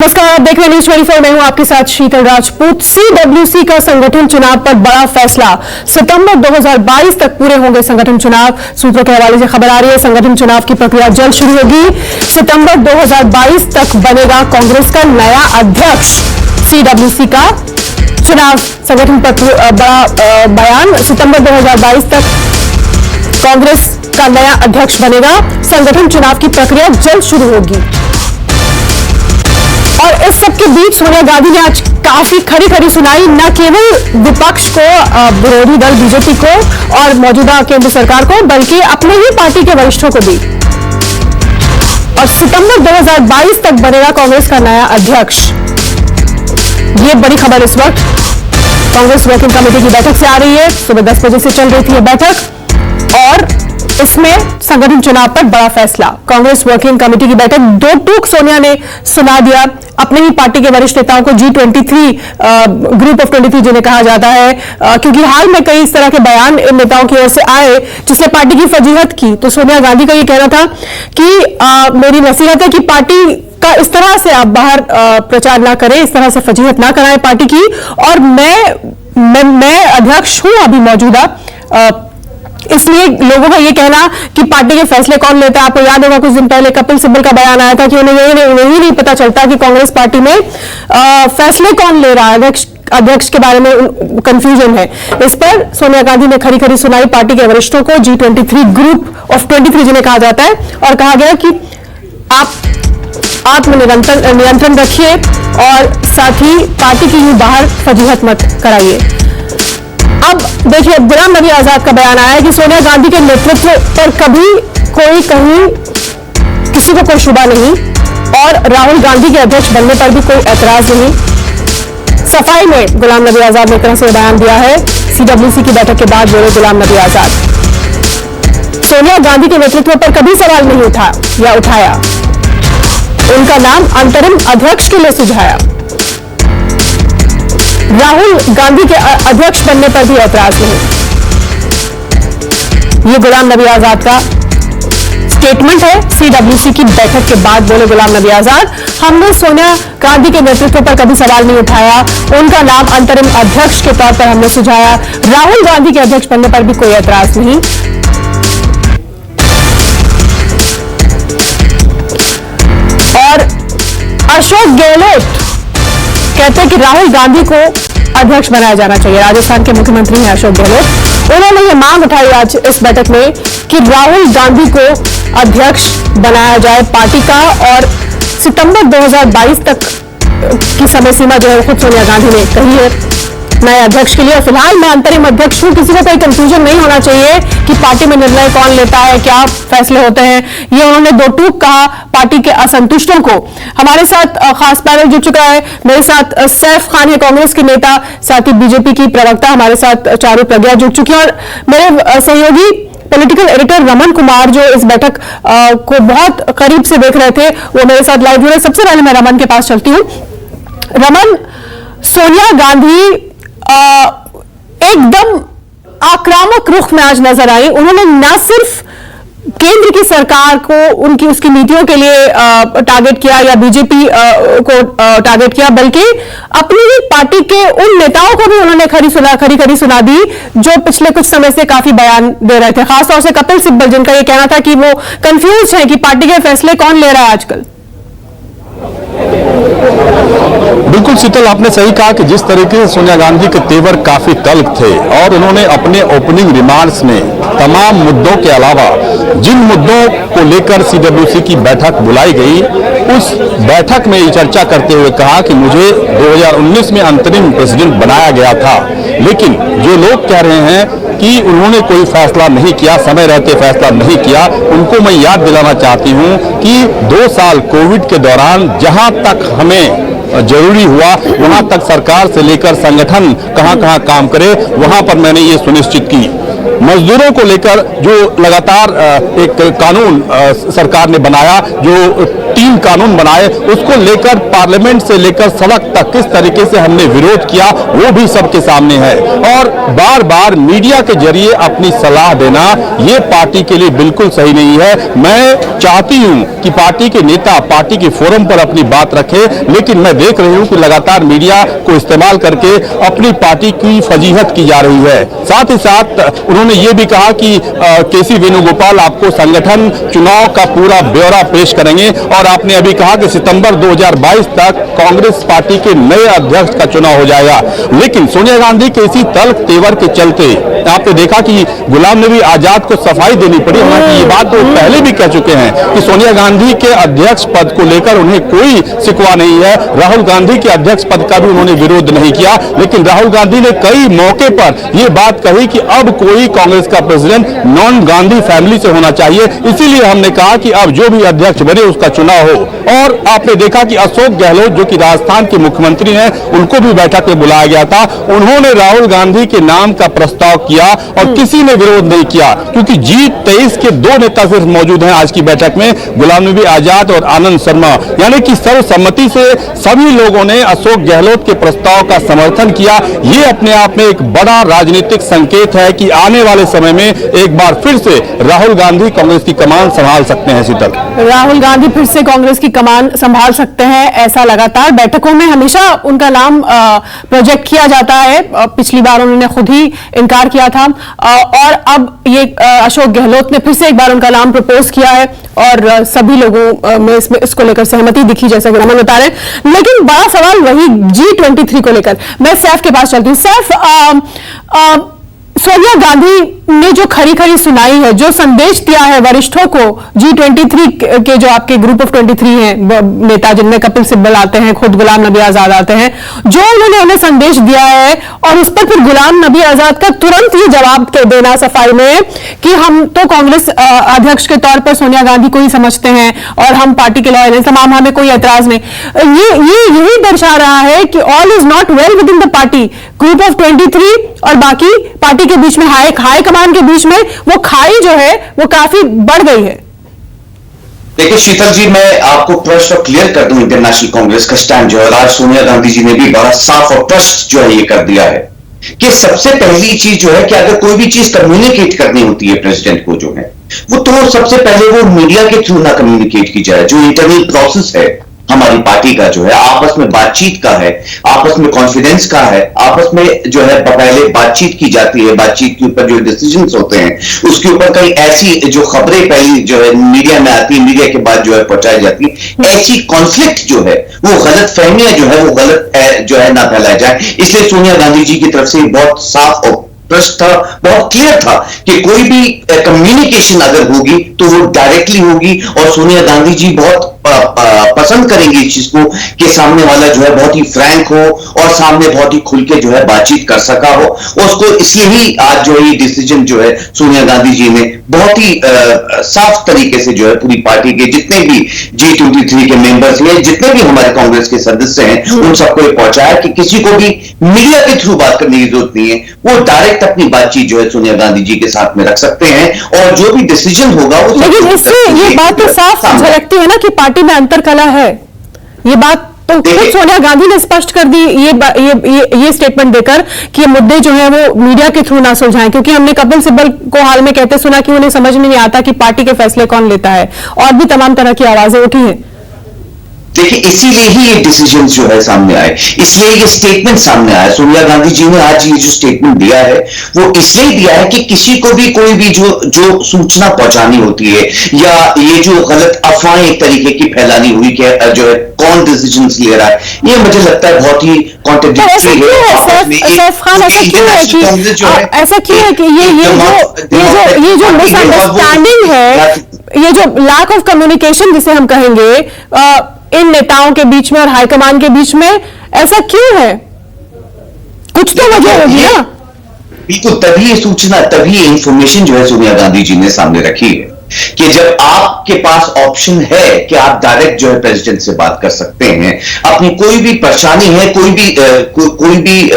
नमस्कार, आप देख रहे हैं न्यूज 24। मैं हूं आपके साथ शीतल राजपूत। सीडब्ल्यूसी का संगठन चुनाव पर बड़ा फैसला। सितंबर 2022 तक पूरे होंगे संगठन चुनाव। सूत्रों के हवाले से खबर आ रही है, संगठन चुनाव की प्रक्रिया जल्द शुरू होगी। सितंबर 2022 तक बनेगा कांग्रेस का नया अध्यक्ष। सीडब्ल्यूसी का चुनाव संगठन पर बड़ा बयान। सितंबर 2022 तक कांग्रेस का नया अध्यक्ष बनेगा। संगठन चुनाव की प्रक्रिया जल्द शुरू होगी। और इस सब के बीच सोनिया गांधी ने आज काफी खरी सुनाई, न केवल विपक्ष को, विरोधी दल बीजेपी को और मौजूदा केंद्र सरकार को, बल्कि अपने ही पार्टी के वरिष्ठों को भी। और सितंबर 2022 तक बनेगा कांग्रेस का नया अध्यक्ष। ये बड़ी खबर इस वक्त कांग्रेस वर्किंग कमेटी की बैठक से आ रही है। सुबह 10 बजे से चल रही थी यह बैठक और इसमें संगठन चुनाव पर बड़ा फैसला। कांग्रेस वर्किंग कमेटी की बैठक दो टूक सोनिया ने सुना दिया अपने ही पार्टी के वरिष्ठ नेताओं को। G23 ग्रुप ऑफ 23 जिन्हें कहा जाता है, क्योंकि हाल में कई इस तरह के बयान इन नेताओं की ओर से आए जिसने पार्टी की फजीहत की। तो सोनिया गांधी का ये कहना था कि मेरी नसीहत है कि पार्टी का इस तरह से आप बाहर प्रचार ना करें, इस तरह से फजीहत ना कराएं पार्टी की। और मैं अध्यक्ष हूं अभी मौजूदा, इसलिए लोगों का ये कहना कि पार्टी के फैसले कौन लेता है। आपको याद होगा कुछ दिन पहले कपिल सिब्बल का बयान आया था कि उन्हें यही नहीं पता चलता कि कांग्रेस पार्टी में फैसले कौन ले रहा है, अध्यक्ष के बारे में कंफ्यूजन है। इस पर सोनिया गांधी ने खरी सुनाई पार्टी के वरिष्ठों को, G23 ग्रुप ऑफ 23 जिन्हें कहा जाता है, और कहा गया कि आप आत्मनियंत्रण रखिए और साथ ही पार्टी की यूं बाहर फजीहत मत कराइए। अब देखिए, गुलाम नबी आजाद का बयान आया है कि सोनिया गांधी के नेतृत्व पर कभी कोई कहीं किसी को कोई शुबा नहीं और राहुल गांधी के अध्यक्ष बनने पर भी कोई ऐतराज नहीं। सफाई में गुलाम नबी आजाद ने एक तरह से बयान दिया है। सीडब्ल्यूसी की बैठक के बाद बोले गुलाम नबी आजाद, सोनिया गांधी के नेतृत्व पर कभी सवाल नहीं उठाया, उनका नाम अंतरिम अध्यक्ष के लिए सुझाया। राहुल गांधी के अध्यक्ष बनने पर भी ऐतराज नहीं। ये गुलाम नबी आजाद का स्टेटमेंट है। सीडब्ल्यूसी की बैठक के बाद बोले गुलाम नबी आजाद, हमने सोनिया गांधी के नेतृत्व पर कभी सवाल नहीं उठाया, उनका नाम अंतरिम अध्यक्ष के तौर पर हमने सुझाया। राहुल गांधी के अध्यक्ष बनने पर भी कोई ऐतराज नहीं। और अशोक गहलोत कहते हैं कि राहुल गांधी को अध्यक्ष बनाया जाना चाहिए। राजस्थान के मुख्यमंत्री हैं अशोक गहलोत। उन्होंने ये मांग उठाई आज इस बैठक में कि राहुल गांधी को अध्यक्ष बनाया जाए पार्टी का, और सितंबर 2022 तक की समय सीमा जो है खुद सोनिया गांधी ने कही है नए अध्यक्ष के लिए। फिलहाल मैं अंतरिम अध्यक्ष हूं, किसी को कोई कंफ्यूजन नहीं होना चाहिए कि पार्टी में निर्णय कौन लेता है, क्या फैसले होते हैं। ये उन्होंने दो टूक कहा पार्टी के असंतुष्टों को। हमारे साथ खास पैनल जुड़ चुका है। मेरे साथ सैफ खान है, कांग्रेस के नेता, साथ ही बीजेपी की प्रवक्ता हमारे साथ चारू प्रज्ञा जुड़ चुकी है, और मेरे सहयोगी पॉलिटिकल एडिटर रमन कुमार जो इस बैठक को बहुत करीब से देख रहे थे, वो मेरे साथ लाइव जुड़े। सबसे पहले मैं रमन के पास चलती हूँ। रमन, सोनिया गांधी एकदम आक्रामक रुख में आज नजर आई। उन्होंने न सिर्फ केंद्र की सरकार को उसकी नीतियों के लिए टारगेट किया या बीजेपी को टारगेट किया, बल्कि अपनी ही पार्टी के उन नेताओं को भी उन्होंने खरी सुना दी जो पिछले कुछ समय से काफी बयान दे रहे थे। खासतौर से कपिल सिब्बल, जिनका यह कहना था कि वो कंफ्यूज है कि पार्टी के फैसले कौन ले रहा है आजकल। बिल्कुल शीतल, आपने सही कहा कि जिस तरीके से सोनिया गांधी के तेवर काफी तल्ख थे और उन्होंने अपने ओपनिंग रिमार्क्स में तमाम मुद्दों के अलावा जिन मुद्दों को लेकर सीडब्ल्यूसी की बैठक बुलाई गई, उस बैठक में ये चर्चा करते हुए कहा कि मुझे 2019 में अंतरिम प्रेसिडेंट बनाया गया था, लेकिन जो लोग कह रहे हैं कि उन्होंने कोई फैसला नहीं किया, समय रहते फैसला नहीं किया, उनको मैं याद दिलाना चाहती हूं कि 2 साल कोविड के दौरान जहां तक हमें जरूरी हुआ वहां तक सरकार से लेकर संगठन कहां-कहां काम करे, वहां पर मैंने ये सुनिश्चित की। मजदूरों को लेकर जो लगातार एक कानून सरकार ने बनाया, जो 3 कानून बनाए, उसको लेकर पार्लियामेंट से लेकर सड़क तक किस तरीके से हमने विरोध किया वो भी सबके सामने है। और बार बार मीडिया के जरिए अपनी सलाह देना ये पार्टी के लिए बिल्कुल सही नहीं है। मैं चाहती हूं कि पार्टी के नेता पार्टी के फोरम पर अपनी बात रखे, लेकिन मैं देख रही हूं कि लगातार मीडिया को इस्तेमाल करके अपनी पार्टी की फजीहत की जा रही है। साथ ही साथ उन्होंने ये भी कहा कि केसी वेणुगोपाल आपको संगठन चुनाव का पूरा ब्यौरा पेश करेंगे, और आपने अभी कहा कि सितंबर 2022 तक कांग्रेस पार्टी के नए अध्यक्ष का चुनाव हो जाएगा। लेकिन सोनिया गांधी के इसी तल्ख तेवर के चलते आपने देखा कि गुलाम नबी आजाद को सफाई देनी पड़ी। हालांकि ये बात तो पहले भी कह चुके हैं कि सोनिया गांधी के अध्यक्ष पद को लेकर उन्हें कोई शिकवा नहीं है। राहुल गांधी के अध्यक्ष पद का भी उन्होंने विरोध नहीं किया, लेकिन राहुल गांधी ने कई मौके पर यह बात कही कि अब कोई कांग्रेस का प्रेसिडेंट नॉन गांधी फैमिली से होना चाहिए, इसीलिए हमने कहा कि अब जो भी अध्यक्ष बने उसका चुनाव हो। और आपने देखा कि अशोक गहलोत जो कि राजस्थान के मुख्यमंत्री हैं, उनको भी बैठक में बुलाया गया था। उन्होंने राहुल गांधी के नाम का प्रस्ताव किया और किसी ने विरोध नहीं किया, क्योंकि G23 के 2 नेता सिर्फ मौजूद हैं आज की बैठक में, गुलाम नबी आजाद और आनंद शर्मा। यानी कि सर्वसम्मति से सभी लोगों ने अशोक गहलोत के प्रस्ताव का समर्थन किया। ये अपने आप में एक बड़ा राजनीतिक संकेत है कि आने वाले समय में एक बार फिर से राहुल गांधी कांग्रेस की कमान संभाल सकते हैं। शीतल, राहुल गांधी फिर से कांग्रेस की कमान संभाल सकते हैं, ऐसा लगातार बैठकों में हमेशा उनका नाम प्रोजेक्ट किया जाता है। पिछली बार उन्होंने खुद ही इनकार किया था, और अब ये अशोक गहलोत ने फिर से एक बार उनका नाम प्रपोज किया है, और सभी लोगों में इसको लेकर सहमति दिखी, जैसा कि रमन बता रहे हैं। लेकिन बड़ा सवाल वही G23 को लेकर। मैं सैफ के पास चलती हूँ। सैफ, सोनिया गांधी ने जो खरी खरी सुनाई है, जो संदेश दिया है वरिष्ठों को, G23 के जो आपके ग्रुप ऑफ 23 हैं नेता, जिनमें कपिल सिब्बल आते हैं, खुद गुलाम नबी आजाद आते हैं, जो उन्होंने उन्हें संदेश दिया है, और उस पर फिर गुलाम नबी आजाद का तुरंत ये जवाब देना सफाई में कि हम तो कांग्रेस अध्यक्ष के तौर पर सोनिया गांधी को ही समझते हैं और हम पार्टी के लॉयल हैं, तमाम, हमें कोई ऐतराज नहीं। ये यही दर्शा रहा है कि all is not well with in the party. Group of 23 और बाकी पार्टी के बीच में, हाई कमान के बीच में वो खाई जो है वो काफी बढ़ गई है। देखिए शीतल जी, मैं आपको प्रश्न क्लियर कर दूं। इंटरनेशनल कांग्रेस का स्टैंड जो है, आज सोनिया गांधी जी ने भी बड़ा साफ और प्रश्न जो है ये कर दिया है कि सबसे पहली चीज जो है कि अगर कोई भी चीज कम्युनिकेट करनी होती है प्रेसिडेंट को जो है, वो तो सबसे पहले वो मीडिया के थ्रू ना कम्युनिकेट की जाए। जो इंटरनल प्रोसेस है हमारी पार्टी का जो है, आपस में बातचीत का है, आपस में कॉन्फिडेंस का है, आपस में जो है पहले बातचीत की जाती है, बातचीत के ऊपर जो डिसीजंस होते हैं उसके ऊपर कई ऐसी जो खबरें पहली जो है मीडिया में आती है, मीडिया के बाद जो है पहुंचाई जाती है, ऐसी कॉन्फ्लिक्ट जो है, वो गलत फहमियां जो है वो गलत जो है ना फैलाया जाए। इसलिए सोनिया गांधी जी की तरफ से बहुत साफ और प्रश्न था, बहुत क्लियर था कि कोई भी कम्युनिकेशन अगर होगी तो वो डायरेक्टली होगी, और सोनिया गांधी जी बहुत पसंद करेंगे इस चीज को कि सामने वाला जो है बहुत ही फ्रैंक हो और सामने बहुत ही खुल के जो है बातचीत कर सका हो। उसको इसलिए ही आज जो है डिसीजन जो है सोनिया गांधी जी ने बहुत ही साफ तरीके से जो है पूरी पार्टी के जितने भी G23 के मेंबर्स हैं, जितने भी हमारे कांग्रेस के सदस्य हैं, उन सबको ये पहुंचाया कि किसी को भी मीडिया के थ्रू बात करने की जरूरत नहीं है, वो डायरेक्ट अपनी बातचीत जो है सोनिया गांधी जी के साथ में रख सकते हैं, और जो भी डिसीजन होगा वो। लेकिन इससे ये बात तो साफ झलकती है ना कि पार्टी में अंतरकलह है। ये बात तो खुद सोनिया गांधी ने स्पष्ट कर दी ये स्टेटमेंट देकर कि ये मुद्दे जो है वो मीडिया के थ्रू ना सुलझाएं, क्योंकि हमने कपिल सिब्बल को हाल में कहते सुना कि उन्हें समझ में नहीं आता कि पार्टी के फैसले कौन लेता है, और भी तमाम तरह की आवाजें उठी हैं। देखिए इसीलिए ही ये डिसीजन जो है सामने आए, इसलिए ये स्टेटमेंट सामने आया। सोनिया गांधी जी ने आज ये जो स्टेटमेंट दिया है वो इसलिए दिया है कि किसी को भी कोई भी जो सूचना पहुंचानी होती है, या ये जो गलत अफवाहें एक तरीके की फैलानी हुई कि जो है कौन डिसीजन ले रहा है, ये मुझे लगता है बहुत ही कॉन्ट्रडिक्टरी है। ऐसा क्यों है कि ये जो मिसअंडरस्टैंडिंग है, ये जो लैक ऑफ कम्युनिकेशन जिसे हम कहेंगे इन नेताओं के बीच में और हाईकमान के बीच में, ऐसा क्यों है? कुछ तो वजह होगी ना। बिल्कुल, तभी ये सूचना, तभी ये इंफॉर्मेशन जो है सोनिया गांधी जी ने सामने रखी है। कि जब आपके पास ऑप्शन है कि आप डायरेक्ट जो है प्रेसिडेंट से बात कर सकते हैं, अपनी कोई भी परेशानी है, कोई भी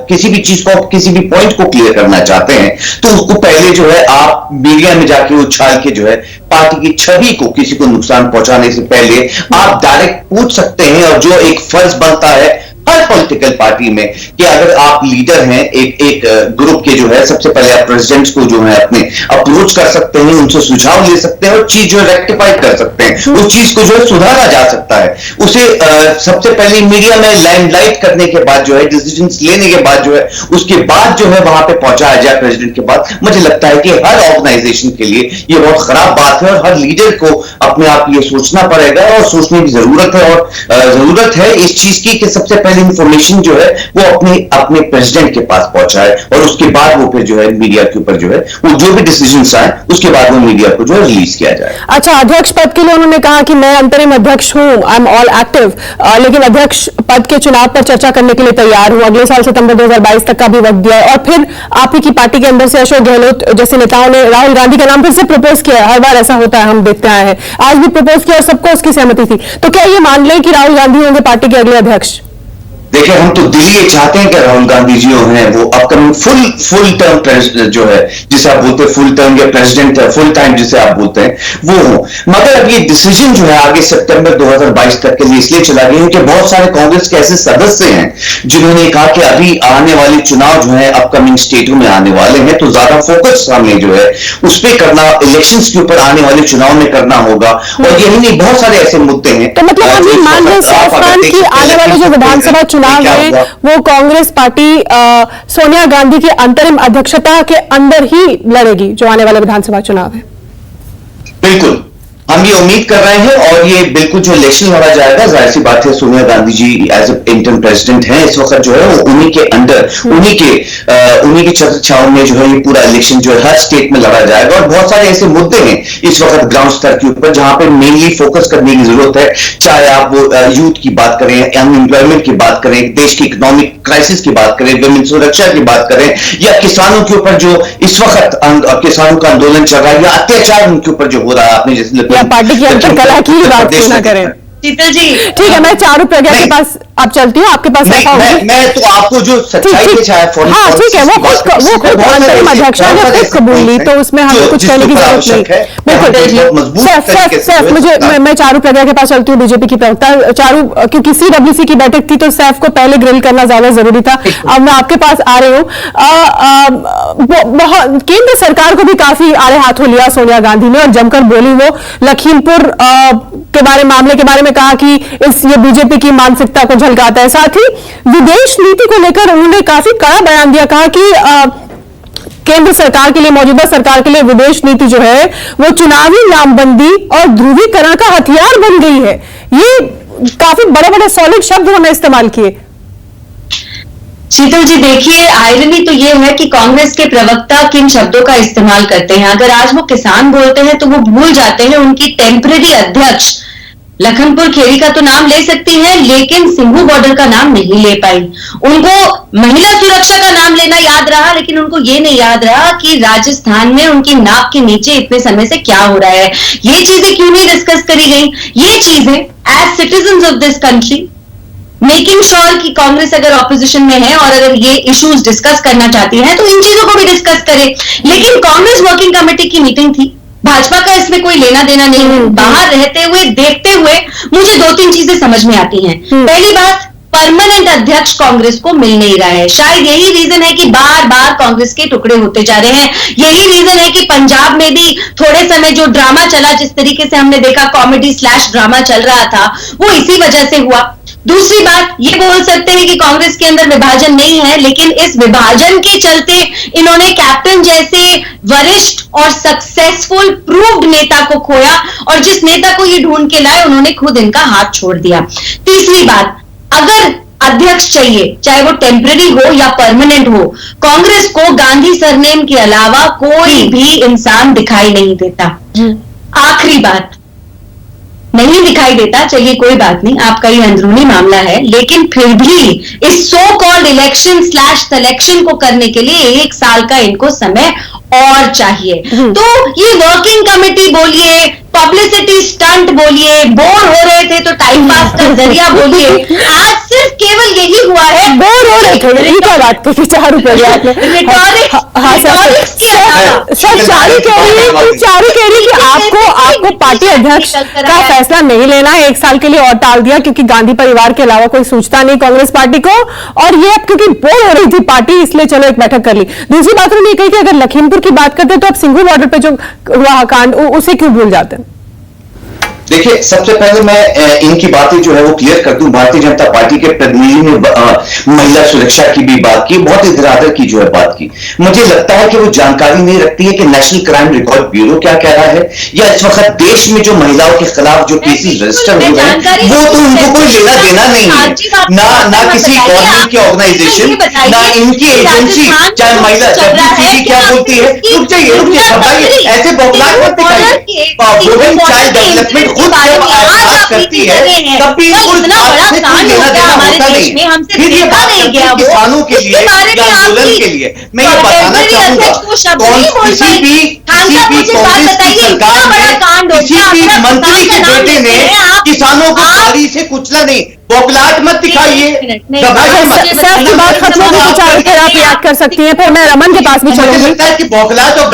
किसी भी चीज को, किसी भी पॉइंट को क्लियर करना चाहते हैं, तो उसको पहले जो है आप मीडिया में जाके उछाल के जो है पार्टी की छवि को किसी को नुकसान पहुंचाने से पहले आप डायरेक्ट पूछ सकते हैं। और जो एक फर्ज बनता है हर पॉलिटिकल पार्टी में कि अगर आप लीडर हैं एक ग्रुप के जो है, सबसे पहले आप प्रेसिडेंट्स को जो है अपने अप्रोच कर सकते हैं, उनसे सुझाव ले सकते हैं और चीज जो है रेक्टिफाई कर सकते हैं, उस चीज को जो है सुधारा जा सकता है। उसे सबसे पहले मीडिया में लाइमलाइट करने के बाद जो है, डिसीजंस लेने के बाद जो है, उसके बाद जो है वहां पे पहुंचाया जाए प्रेसिडेंट के बाद, मुझे लगता है कि हर ऑर्गेनाइजेशन के लिए ये बहुत खराब बात है और हर लीडर को अपने आप ये सोचना पड़ेगा और सोचने की जरूरत है। और जरूरत है इस चीज की कि सबसे पहले इंफॉर्मेशन जो है वो अपने प्रेसिडेंट के पास पहुंचाए और उसके बाद वो फिर जो है मीडिया के ऊपर जो है वो जो भी डिसीजंस आए उसके बाद वो मीडिया को जो है रिलीज किया जाए। अच्छा, अध्यक्ष पद के लिए उन्होंने कहा कि मैं अंतरिम अध्यक्ष हूं, आई एम ऑल एक्टिव, लेकिन अध्यक्ष पद के चुनाव पर चर्चा करने के लिए तैयार हूं। अगले साल सितंबर 2022 तक का भी वक्त दिया है। और फिर आप ही की पार्टी के अंदर से अशोक गहलोत जैसे नेताओं ने राहुल गांधी का नाम फिर से प्रपोज किया। हर बार ऐसा होता है, हम देखते आए हैं, आज भी प्रपोज किया और सबको उसकी सहमति थी। तो क्या ये मान लें कि राहुल गांधी होंगे पार्टी के अगले अध्यक्ष? देखिए, हम तो दिल ये चाहते हैं कि राहुल गांधी जी हैं वो अपकमिंग फुल टर्म जो है, जिसे आप बोलते हैं फुल टर्म या प्रेसिडेंट फुल टाइम जिसे आप बोलते हैं, वो हो। मगर अब ये डिसीजन जो है आगे सितंबर 2022 तक के लिए इसलिए चला गया है कि बहुत सारे कांग्रेस के ऐसे सदस्य हैं जिन्होंने कहा कि अभी आने वाले चुनाव जो है अपकमिंग स्टेटों में आने वाले हैं, तो ज्यादा फोकस हमें जो है उस पर करना, इलेक्शन के ऊपर आने वाले चुनाव में करना होगा। और यही नहीं, बहुत सारे ऐसे मुद्दे हैं। तो मतलब हम ये मान रहे हैं कि आने वाले जो विधानसभा चुनाव है वो कांग्रेस पार्टी सोनिया गांधी की अंतरिम अध्यक्षता के अंदर ही लड़ेगी, जो आने वाला विधानसभा चुनाव है? बिल्कुल, हम ये उम्मीद कर रहे हैं और ये बिल्कुल जो इलेक्शन लड़ा जाएगा, जाहिर सी बात है Sonia Gandhi ji as a interim president हैं इस वक्त जो है वो उन्हीं के अंडर, उन्हीं के छत्र छांव में जो है ये पूरा इलेक्शन जो है हर स्टेट में लड़ा जाएगा। और बहुत सारे ऐसे मुद्दे हैं इस वक्त ग्राउंड स्तर के ऊपर जहां पे मेनली फोकस करने की जरूरत है, चाहे आप वो यूथ की बात करें, अनएम्प्लॉयमेंट की बात करें, देश की इकोनॉमिक क्राइसिस की बात करें, विमेन सुरक्षा की बात करें, या किसानों के ऊपर जो इस वक्त किसानों का आंदोलन चल रहा है, या अत्याचार उनके ऊपर जो हो रहा है, आपने जैसे पार्टी की अंतर कला की बात क्यों ना करें। शीतल जी, ठीक है, मैं चारू प्रज्ञा के पास आप चलती हूँ, आपके पास मैं तो आपको जो सच्चाई के चाहे हाँ ठीक है, वो खुद अंतरिम अध्यक्ष ने खुद कबूल ली, तो उसमें हमें कुछ कहने की जरूरत नहीं। बिल्कुल सैफ, मुझे मैं चारू प्रज्ञा के पास चलती हूँ, बीजेपी की प्रवक्ता। चारू, क्योंकि CWC की बैठक थी तो सैफ को पहले ग्रिल करना ज्यादा जरूरी था। अब मैं आपके पास आ रही हूँ। केंद्र सरकार को भी काफी आड़े हाथों लिया सोनिया गांधी ने और जमकर बोली। वो लखीमपुर के मामले के बारे में कहा कि ये बीजेपी की मानसिकता को झलकाता है। साथ ही विदेश नीति को लेकर उन्होंने काफी कड़ा बयान दिया, कहा कि केंद्र सरकार के लिए, मौजूदा सरकार के लिए विदेश नीति जो है वो चुनावी नामबंदी और ध्रुवीकरण का हथियार बन गई है। ये काफी बड़े बड़े सॉलिड शब्द उन्होंने इस्तेमाल किए। शीतल जी, देखिए, आयरनी तो ये है कि कांग्रेस के प्रवक्ता किन शब्दों का इस्तेमाल करते हैं। अगर आज वो किसान बोलते हैं तो वो भूल जाते हैं उनकी टेम्परेरी अध्यक्ष लखनपुर खेड़ी का तो नाम ले सकती है, लेकिन सिंघू बॉर्डर का नाम नहीं ले पाई। उनको महिला सुरक्षा का नाम लेना याद रहा, लेकिन उनको ये नहीं याद रहा कि राजस्थान में उनकी नाक के नीचे इतने समय से क्या हो रहा है। ये चीजें क्यों नहीं डिस्कस करी गई? ये चीजें as citizen of this country, making sure कि कांग्रेस अगर ऑपोजिशन में है और अगर ये इश्यूज डिस्कस करना चाहती है तो इन चीजों को भी डिस्कस करे। लेकिन कांग्रेस वर्किंग कमेटी की मीटिंग थी, भाजपा का इसमें कोई लेना देना नहीं है। बाहर रहते हुए, देखते हुए मुझे 2-3 चीजें समझ में आती हैं। पहली बात, परमानेंट अध्यक्ष कांग्रेस को मिल नहीं रहा है। शायद यही रीजन है कि बार बार कांग्रेस के टुकड़े होते जा रहे हैं। यही रीजन है कि पंजाब में भी थोड़े समय जो ड्रामा चला, जिस तरीके से हमने देखा कॉमेडी / ड्रामा चल रहा था, वो इसी वजह से हुआ। दूसरी बात, ये बोल सकते हैं कि कांग्रेस के अंदर विभाजन नहीं है, लेकिन इस विभाजन के चलते इन्होंने कैप्टन जैसे वरिष्ठ और सक्सेसफुल प्रूव्ड नेता को खोया, और जिस नेता को ये ढूंढ के लाए उन्होंने खुद इनका हाथ छोड़ दिया। तीसरी बात, अगर अध्यक्ष चाहिए, चाहे वो टेम्पररी हो या परमानेंट हो, कांग्रेस को गांधी सरनेम के अलावा कोई भी इंसान दिखाई नहीं देता। आखिरी बात, नहीं दिखाई देता, चलिए कोई बात नहीं, आपका ये अंदरूनी मामला है, लेकिन फिर भी इस सो कॉल्ड इलेक्शन / सिलेक्शन को करने के लिए 1 साल का इनको समय और चाहिए। तो ये वर्किंग कमेटी बोलिए, पब्लिसिटी स्टंट बोलिए, बोर हो रहे थे तो टाइम पास का जरिया बोलिए, आज सिर्फ केवल यही हुआ है। बोर हो रहे थे, ये क्या बात कही? 4 रुपए आपने। हाँ सर, चारू कह रही कि आपको पार्टी अध्यक्ष का फैसला नहीं लेना है, 1 साल के लिए और टाल दिया क्योंकि गांधी परिवार के अलावा कोई सोचता नहीं कांग्रेस पार्टी को, और ये अब क्योंकि बोर हो रही थी पार्टी इसलिए चलो एक बैठक कर ली। दूसरी बात उन्होंने कही कि अगर लखीमपुर की बात करते तो आप सिंघू बॉर्डर पे जो हुआ कांड उसे क्यों भूल जाते हैं? देखिए, सबसे पहले मैं इनकी बातें जो है वो क्लियर कर दूं। भारतीय जनता पार्टी के प्रतिनिधि ने महिला सुरक्षा की भी बात की, बहुत ही धराधर की जो है बात की। मुझे लगता है कि वो जानकारी नहीं रखती है कि नेशनल क्राइम रिकॉर्ड ब्यूरो क्या कह रहा है, या इस वक्त देश में जो महिलाओं के खिलाफ जो केसेस रजिस्टर हुए हैं वो तो उनको कोई लेना देना नहीं है, ना किसी गवर्नमेंट की ऑर्गेनाइजेशन, ना इनकी एजेंसी। चाहे महिला WCG क्या बोलती है, रुक जाइए घबराइए, ऐसे बौखलाहट मत दिखाइए। वुमेन चाइल्ड डेवलपमेंट खुद जब आवाज करती है तब भी इनको लेना देना होता नहीं। फिर ये बात करती है किसानों के लिए या आंदोलन के लिए। मैं ये बताना चाहूंगा, किसी भी कांग्रेस की सरकार में किसी भी मंत्री के बेटे ने किसानों को गाड़ी से कुचला नहीं। बौखलाहट मत दिखाइए। सर की बात खत्म होने के चारों पर आप याद कर सकती हैं, फिर मैं रमन के पास भी चलूंगी। कि बौखलाहट और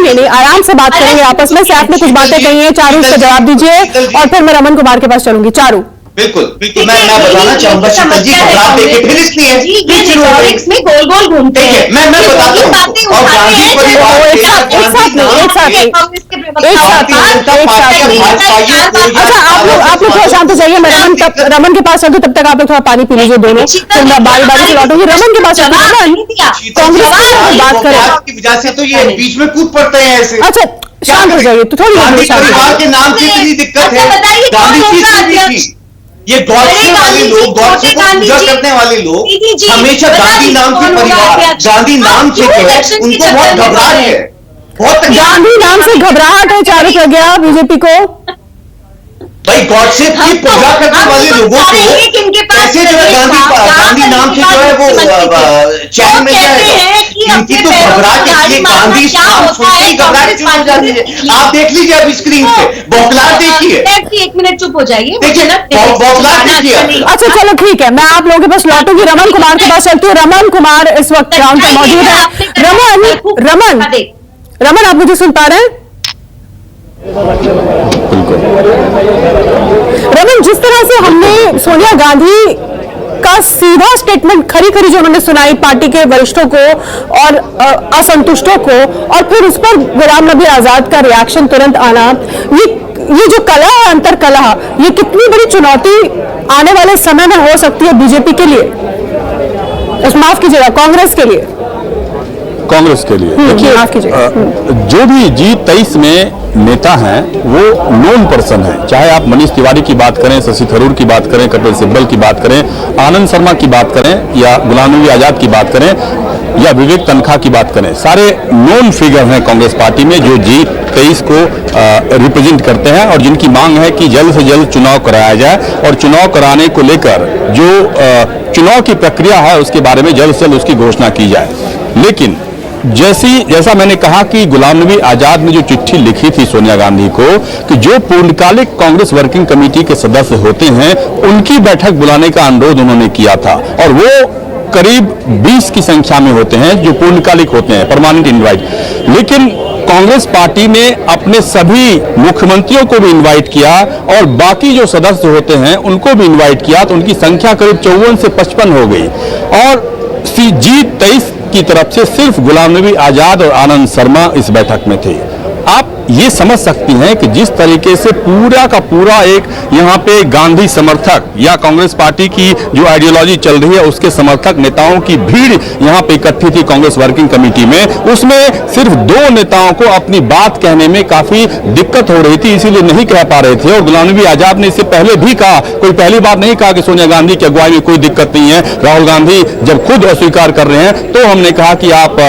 नहीं, आराम से बात करेंगे आपस में। सैफ ने कुछ बातें कही हैं, चारू उसका जवाब दीजिए और फिर मैं रमन कुमार के पास चलूंगी। चारू बिल्कुल मैं बताना चाहूंगा शीतल जी, घबराहट देखिए फिर इसलिए है में गोल गोल घूमते हैं। मैं बताता हूँ, और गांधी परिवार अच्छा आप लोग थोड़ा शांत हो जाइए। मैं रमन के पास चलती हूँ, तब तक आप लोग थोड़ा पानी पी लीजिए दोनों, फिर मैं बारी बारी से लौटूंगी। रमन के पास चलती हूँ, कांग्रेस की बात करें की वजह से तो ये बीच में कूद पड़ते हैं ऐसे। अच्छा शांत हो जाइए तो थोड़ी गांधी परिवार के नाम से इतनी दिक्कत है। गांधी की स्थिति थी, ये गॉडसे वाले लोग, गॉडसे को पूजा करने वाले लोग हमेशा गांधी नाम से परिवार, गांधी नाम से जो है उनको बहुत घबराहट है, बहुत गांधी नाम से घबराहट है चारू प्रज्ञा बीजेपी को। भाई गॉडसे की पूजा करने वाले लोगों को कैसे जो है गांधी नाम से जो है वो चैन में जाएगा। इनकी तो घबराहट इसलिए गांधी नाम सुनते ही घबराहट क्यों हो जाती है? आप देख लीजिए अब स्क्रीन पे बौखलाहट देखिए। 1 मिनट चुप हो जाइए, देखिए बौखलाहट देखिए। अच्छा चलो ठीक है, मैं आप लोगों के पास लौटूंगी, रमन कुमार के पास चलती हूँ। रमन कुमार इस वक्त ग्राउंड पर मौजूद है। रमन आप मुझे सुन पा रहे हैं? रमन, जिस तरह से हमने सोनिया गांधी का सीधा स्टेटमेंट खरी खरी जो उन्होंने सुनाई पार्टी के वरिष्ठों को और असंतुष्टों को, और फिर उस पर गुलाम नबी आजाद का रिएक्शन तुरंत आना, ये जो कला है, अंतर कला, ये कितनी बड़ी चुनौती आने वाले समय में हो सकती है बीजेपी के लिए, माफ कीजिएगा कांग्रेस के लिए? कांग्रेस के लिए देखिए, जो भी G23 में नेता हैं वो नोन पर्सन है। चाहे आप मनीष तिवारी की बात करें, शशि थरूर की बात करें, कपिल सिब्बल की बात करें, आनंद शर्मा की बात करें, या गुलाम नबी आजाद की बात करें, या विवेक तनखा की बात करें, सारे नोन फिगर हैं कांग्रेस पार्टी में जो G23 को रिप्रेजेंट करते हैं और जिनकी मांग है कि जल्द से जल्द चुनाव कराया जाए, और चुनाव कराने को लेकर जो चुनाव की प्रक्रिया है उसके बारे में जल्द से जल्द उसकी घोषणा की जाए। लेकिन जैसा मैंने कहा कि गुलाम नबी आजाद ने जो चिट्ठी लिखी थी सोनिया गांधी को कि जो पूर्णकालिक कांग्रेस वर्किंग कमेटी के सदस्य होते हैं उनकी बैठक बुलाने का अनुरोध उन्होंने किया था, और वो करीब 20 की संख्या में होते हैं जो पूर्णकालिक होते हैं, परमानेंट इनवाइट। लेकिन कांग्रेस पार्टी ने अपने सभी मुख्यमंत्रियों को भी इनवाइट किया और बाकी जो सदस्य होते हैं उनको भी इनवाइट किया, तो उनकी संख्या करीब 54 से 55 हो गई, और G23 की तरफ से सिर्फ गुलाम नबी आजाद और आनंद शर्मा इस बैठक में थे। आप ये समझ सकती हैं कि जिस तरीके से पूरा का पूरा एक यहाँ पे गांधी समर्थक या कांग्रेस पार्टी की जो आइडियोलॉजी चल रही है उसके समर्थक नेताओं की भीड़ यहाँ पे इकट्ठी थी कांग्रेस वर्किंग कमेटी में, उसमें सिर्फ 2 नेताओं को अपनी बात कहने में काफी दिक्कत हो रही थी, इसीलिए नहीं कह पा रहे थे। और गुलाम नबी आजाद ने इससे पहले भी कहा, कोई पहली बार नहीं कहा कि सोनिया गांधी की अगुवाई में कोई दिक्कत नहीं है, राहुल गांधी जब खुद अस्वीकार कर रहे हैं तो हमने कहा कि आप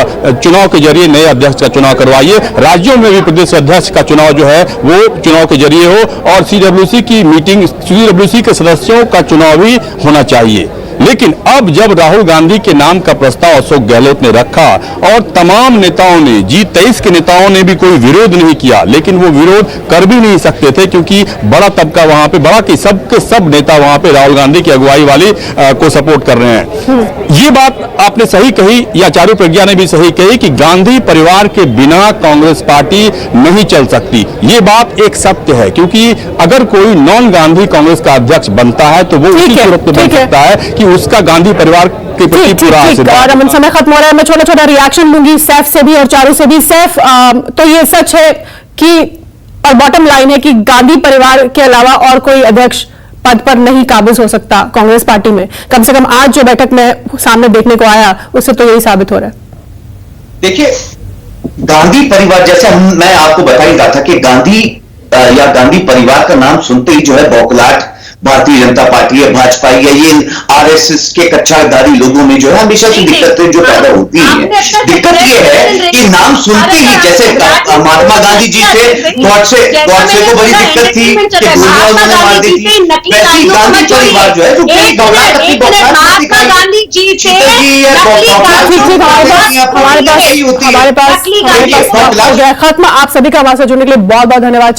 चुनाव के जरिए नए अध्यक्ष का चुनाव करवाइए, राज्यों में भी प्रदेश अध्यक्ष का चुनाव जो है वो चुनाव के जरिए हो, और CWC की मीटिंग, CWC के सदस्यों का चुनाव भी होना चाहिए। लेकिन अब जब राहुल गांधी के नाम का प्रस्ताव अशोक गहलोत ने रखा और तमाम नेताओं ने, G23 के नेताओं ने भी कोई विरोध नहीं किया, लेकिन वो विरोध कर भी नहीं सकते थे क्योंकि बड़ा तबका वहां पे, बड़ा कि सब नेता वहां पे राहुल गांधी की अगुवाई वाली को सपोर्ट कर रहे हैं। ये बात आपने सही कही या चारू प्रज्ञा ने भी सही कही कि गांधी परिवार के बिना कांग्रेस पार्टी नहीं चल सकती। ये बात एक सत्य है, क्योंकि अगर कोई नॉन गांधी कांग्रेस का अध्यक्ष बनता है तो वो उसी सूरत में बन सकता है कि उसका गांधी परिवार के प्रति पूरा आशीर्वाद। और अमन, समय खत्म हो रहा है, मैं छोटा छोटा रिएक्शन लूंगी सैफ से भी और चारू से भी। सैफ, तो ये सच है कि और बॉटम लाइन है कि गांधी परिवार के अलावा और कोई अध्यक्ष पद पर नहीं काबिज हो सकता कांग्रेस पार्टी में, कम से कम आज जो बैठक में सामने देखने को आया उससे तो यही साबित हो रहा है। देखिए, गांधी परिवार, जैसे मैं आपको बता ही रहा था कि गांधी या गांधी परिवार का नाम सुनते ही जो है बौखलाहट भारतीय जनता पार्टी है, भाजपा है, ये आरएसएस के कच्चाधारी लोगों में जो है हमेशा से दिक्कतें जो पैदा होती हैं। दिक्कत ये है कि नाम सुनते ही, जैसे महात्मा गांधी जी थे, गॉडसे को बड़ी दिक्कत थी कि गोलियां उन्होंने मार दी थी, वैसे ही गांधी परिवार जो है जो बड़ी बौखलाहट अपनी बौखलाहट दिखाई, हमारे पास खत्म। आप सभी का हमारे साथ जुड़ने के लिए बहुत बहुत धन्यवाद।